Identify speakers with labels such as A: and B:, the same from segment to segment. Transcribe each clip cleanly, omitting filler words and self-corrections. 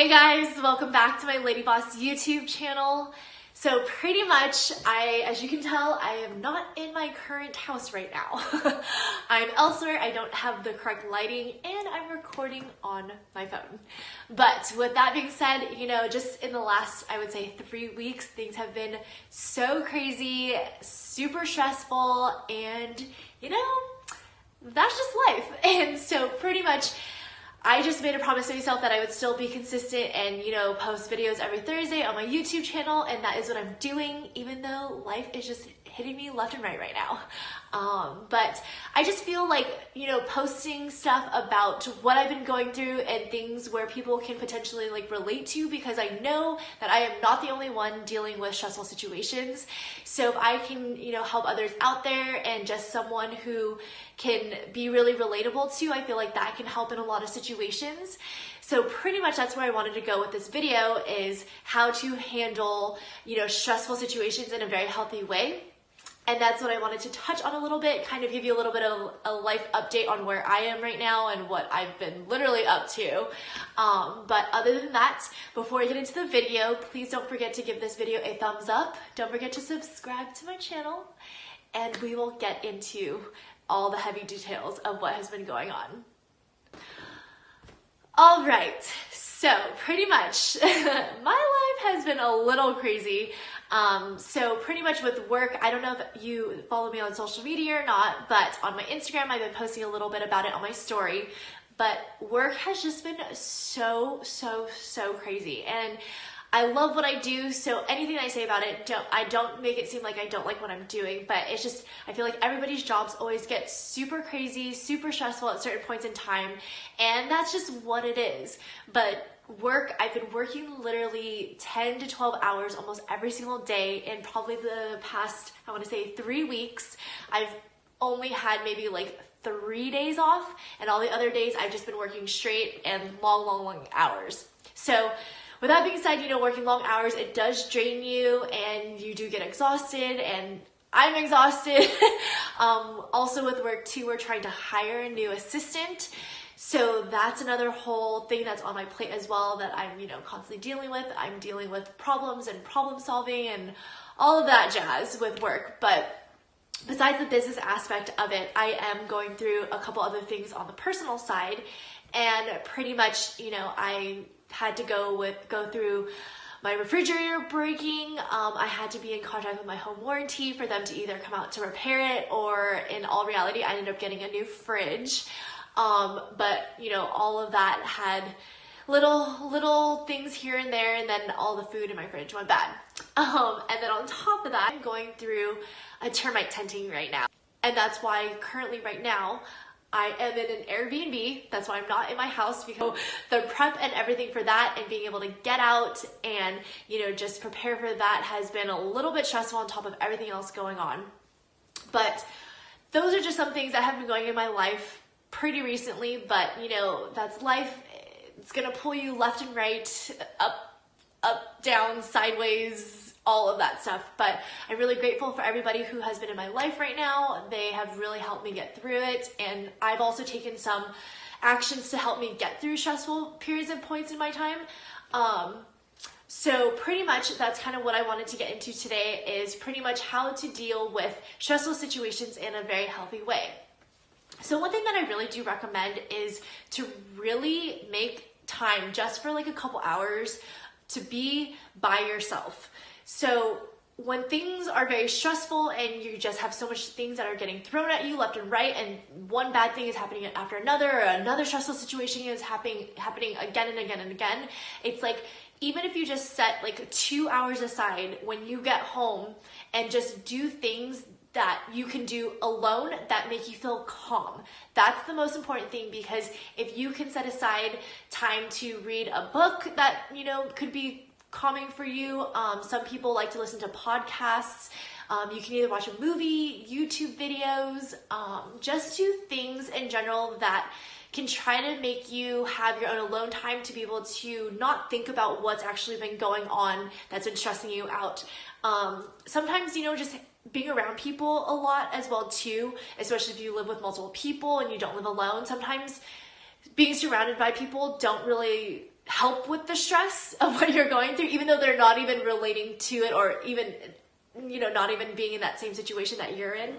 A: Hey guys, welcome back to my Lady Boss YouTube channel. So pretty much, as you can tell, I am not in my current house right now. I'm elsewhere, I don't have the correct lighting, and I'm recording on my phone. But with that being said, just in the last, I would say 3 weeks, things have been so crazy, super stressful, and that's just life. And so pretty much, I just made a promise to myself that I would still be consistent and, post videos every Thursday on my YouTube channel, and that is what I'm doing, even though life is just hitting me left and right now. But I just feel like, posting stuff about what I've been going through and things where people can potentially relate to, because I know that I am not the only one dealing with stressful situations. So if I can, help others out there and just someone who can be really relatable to, I feel like that can help in a lot of situations. So pretty much that's where I wanted to go with this video, is how to handle, stressful situations in a very healthy way. And that's what I wanted to touch on a little bit, kind of give you a little bit of a life update on where I am right now and what I've been literally up to. But other than that, before I get into the video, please don't forget to give this video a thumbs up. Don't forget to subscribe to my channel, and we will get into all the heavy details of what has been going on. All right, so pretty much my life has been a little crazy. So pretty much with work, I don't know if you follow me on social media or not, but on my Instagram, I've been posting a little bit about it on my story, but work has just been so crazy. And I love what I do, so anything I say about it, I don't make it seem like I don't like what I'm doing, but it's just, I feel like everybody's jobs always get super crazy, super stressful at certain points in time, and that's just what it is. But work, I've been working literally 10 to 12 hours almost every single day in probably the past, I want to say 3 weeks. I've only had maybe 3 days off, and all the other days I've just been working straight and long hours. So with that being said, working long hours, it does drain you and you do get exhausted, and I'm exhausted. Also with work too, we're trying to hire a new assistant. So that's another whole thing that's on my plate as well that I'm, constantly dealing with. I'm dealing with problems and problem solving and all of that jazz with work. But besides the business aspect of it, I am going through a couple other things on the personal side, and pretty much, I had to go through my refrigerator breaking. I had to be in contact with my home warranty for them to either come out to repair it, or in all reality, I ended up getting a new fridge. But all of that had little things here and there, and then all the food in my fridge went bad. And then on top of that, I'm going through a termite tenting right now. And that's why currently right now, I am in an Airbnb. That's why I'm not in my house, because the prep and everything for that and being able to get out and, just prepare for that has been a little bit stressful on top of everything else going on. But those are just some things that have been going in my life pretty recently, but that's life. It's gonna pull you left and right, up, down, sideways, all of that stuff. But I'm really grateful for everybody who has been in my life right now. They have really helped me get through it, and I've also taken some actions to help me get through stressful periods and points in my time. So pretty much that's kind of what I wanted to get into today, is pretty much how to deal with stressful situations in a very healthy way. So one thing that I really do recommend is to really make time just for a couple hours to be by yourself. So when things are very stressful and you just have so much things that are getting thrown at you left and right, and one bad thing is happening after another, or another stressful situation is happening again and again and again, it's even if you just set 2 hours aside when you get home and just do things that you can do alone that make you feel calm. That's the most important thing, because if you can set aside time to read a book that, could be calming for you. Some people like to listen to podcasts. You can either watch a movie, YouTube videos, just do things in general that can try to make you have your own alone time to be able to not think about what's actually been going on that's been stressing you out. Sometimes, just being around people a lot as well too, especially if you live with multiple people and you don't live alone. Sometimes being surrounded by people don't really help with the stress of what you're going through, even though they're not even relating to it, or even, you know, not even being in that same situation that you're in.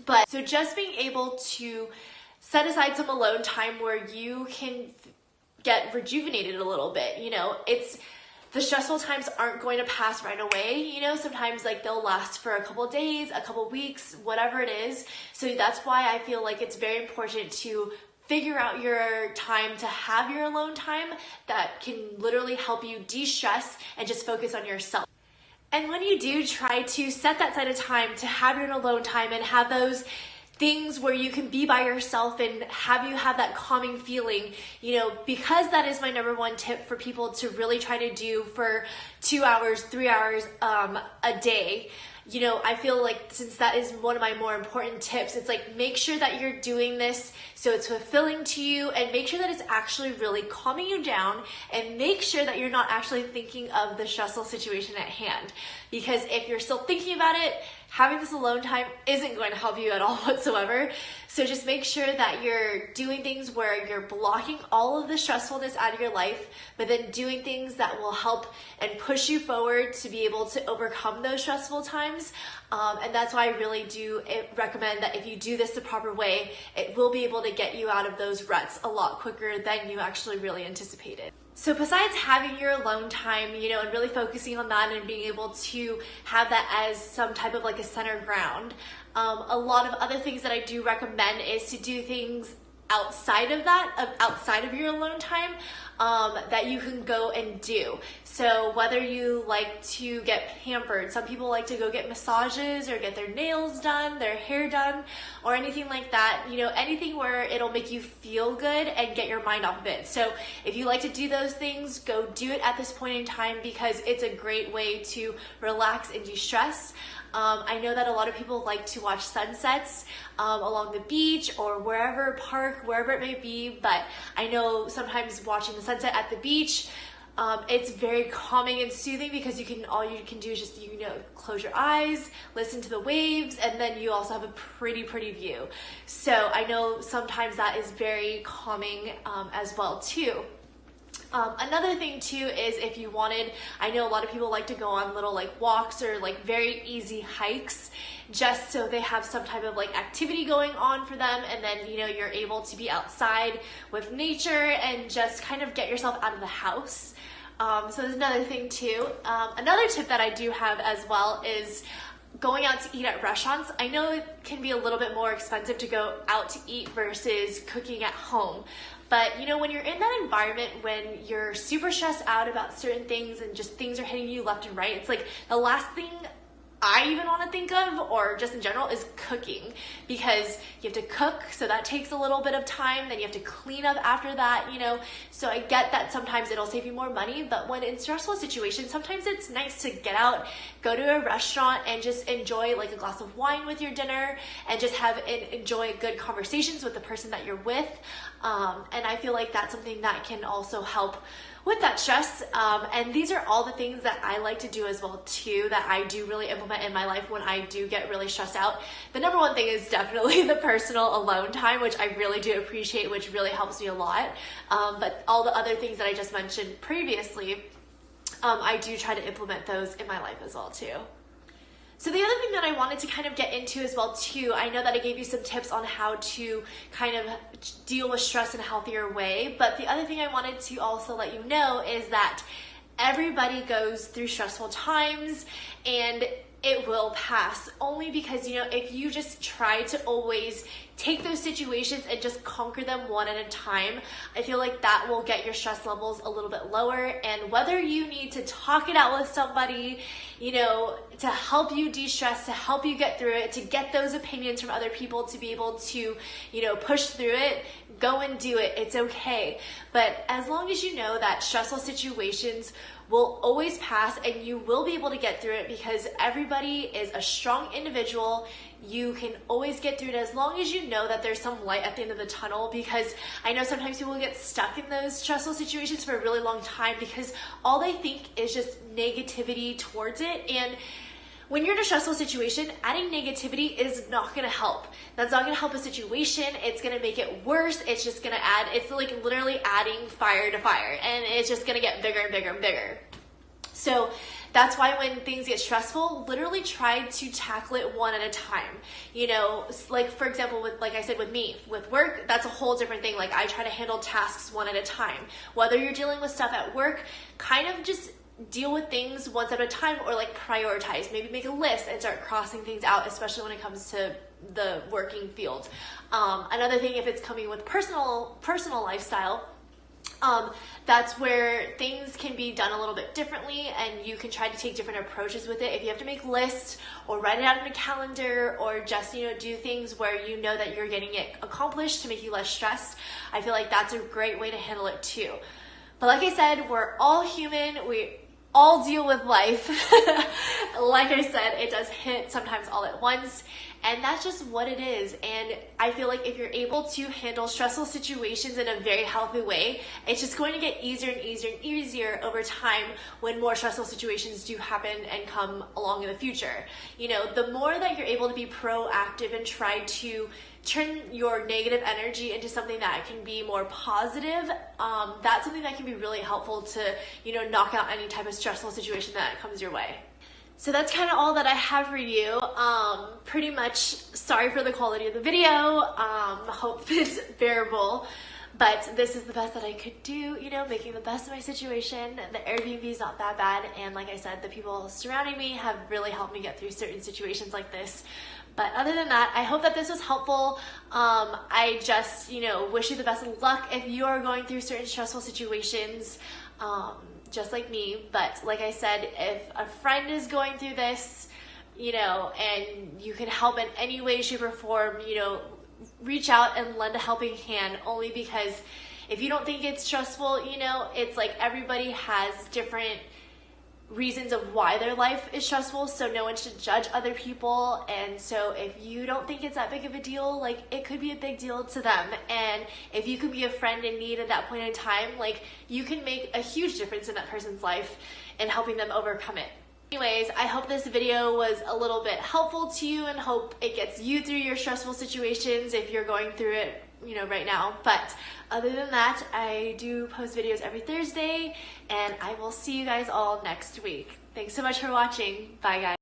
A: But so just being able to set aside some alone time where you can get rejuvenated a little bit. You know, the stressful times aren't going to pass right away. You know, sometimes like they'll last for a couple days, a couple weeks, whatever it is. So that's why I feel like it's very important to figure out your time to have your alone time that can literally help you de-stress and just focus on yourself. And when you do try to set that side of time to have your alone time and have those things where you can be by yourself and have that calming feeling, you know, because that is my number one tip for people to really try to do for 2 hours, 3 hours a day. You know, I feel like since that is one of my more important tips, it's like make sure that you're doing this so it's fulfilling to you, and make sure that it's actually really calming you down, and make sure that you're not actually thinking of the stressful situation at hand. Because if you're still thinking about it, having this alone time isn't going to help you at all whatsoever. So just make sure that you're doing things where you're blocking all of the stressfulness out of your life, but then doing things that will help and push you forward to be able to overcome those stressful times. And that's why I really do recommend that if you do this the proper way, it will be able to get you out of those ruts a lot quicker than you actually really anticipated. So besides having your alone time, you know, and really focusing on that and being able to have that as some type of like a center ground, a lot of other things that I do recommend is to do things outside of that, outside of your alone time, that you can go and do. So whether you like to get pampered, some people like to go get massages or get their nails done, their hair done, or anything like that, you know, anything where it'll make you feel good and get your mind off of it. So if you like to do those things, go do it at this point in time, because it's a great way to relax and de-stress. I know that a lot of people like to watch sunsets along the beach or wherever, park, wherever it may be, but I know sometimes watching the sunset at the beach, it's very calming and soothing, because all you can do is just, you know, close your eyes, listen to the waves, and then you also have a pretty view. So I know sometimes that is very calming as well too. Another thing too is if you wanted, I know a lot of people like to go on little like walks or like very easy hikes, just so they have some type of like activity going on for them, and then, you know, you're able to be outside with nature and just kind of get yourself out of the house. So there's another thing too. Another tip that I do have as well is going out to eat at restaurants. I know it can be a little bit more expensive to go out to eat versus cooking at home. But, you know, when you're in that environment, when you're super stressed out about certain things and just things are hitting you left and right, it's like the last thing I even want to think of, or just in general, is cooking, because you have to cook, so that takes a little bit of time, then you have to clean up after that, you know. So I get that sometimes it'll save you more money, but when in stressful situations, sometimes it's nice to get out, go to a restaurant, and just enjoy like a glass of wine with your dinner, and just enjoy good conversations with the person that you're with. And I feel like that's something that can also help with that stress. And these are all the things that I like to do as well too, that I do really implement in my life when I do get really stressed out. The number one thing is definitely the personal alone time, which I really do appreciate, which really helps me a lot. But all the other things that I just mentioned previously, I do try to implement those in my life as well too. So the other thing that I wanted to kind of get into as well too, I know that I gave you some tips on how to kind of deal with stress in a healthier way, but the other thing I wanted to also let you know is that everybody goes through stressful times, and it will pass, only because, you know, if you just try to always take those situations and just conquer them one at a time, I feel like that will get your stress levels a little bit lower. And whether you need to talk it out with somebody, you know, to help you de-stress, to help you get through it, to get those opinions from other people to be able to, you know, push through it, go and do it. It's okay. But as long as you know that stressful situations will always pass, and you will be able to get through it, because everybody is a strong individual. You can always get through it as long as you know that there's some light at the end of the tunnel, because I know sometimes people get stuck in those stressful situations for a really long time because all they think is just negativity towards it. And when you're in a stressful situation, adding negativity is not gonna help. That's not gonna help a situation. It's gonna make it worse. It's just gonna add, it's like literally adding fire to fire, and it's just gonna get bigger and bigger and bigger. So that's why when things get stressful, literally try to tackle it one at a time. You know, like for example, with, like I said, with me, with work, that's a whole different thing. Like I try to handle tasks one at a time. Whether you're dealing with stuff at work, kind of just deal with things one step at a time, or like prioritize. Maybe make a list and start crossing things out, especially when it comes to the working field. Another thing, if it's coming with personal lifestyle, that's where things can be done a little bit differently, and you can try to take different approaches with it. If you have to make lists or write it out in a calendar, or just, you know, do things where you know that you're getting it accomplished to make you less stressed, I feel like that's a great way to handle it too. But like I said, we're all human. We all deal with life. Like I said, it does hit sometimes all at once, and that's just what it is. And I feel like if you're able to handle stressful situations in a very healthy way, it's just going to get easier and easier and easier over time when more stressful situations do happen and come along in the future. You know, the more that you're able to be proactive and try to turn your negative energy into something that can be more positive, that's something that can be really helpful to, you know, knock out any type of stressful situation that comes your way. So that's kind of all that I have for you. Pretty much sorry for the quality of the video. Hope it's bearable, but this is the best that I could do, you know, making the best of my situation. The Airbnb is not that bad, and like I said, the people surrounding me have really helped me get through certain situations like this. But other than that, I hope that this was helpful. I just, you know, wish you the best of luck if you are going through certain stressful situations, just like me. But like I said, if a friend is going through this, you know, and you can help in any way, shape, or form, you know, reach out and lend a helping hand, only because if you don't think it's stressful, you know, it's like everybody has different reasons of why their life is stressful, so no one should judge other people. And so if you don't think it's that big of a deal, like it could be a big deal to them. And if you could be a friend in need at that point in time, like you can make a huge difference in that person's life and helping them overcome it. Anyways, I hope this video was a little bit helpful to you, and hope it gets you through your stressful situations if you're going through it, you know, right now. But other than that, I do post videos every Thursday, and I will see you guys all next week. Thanks so much for watching. Bye guys.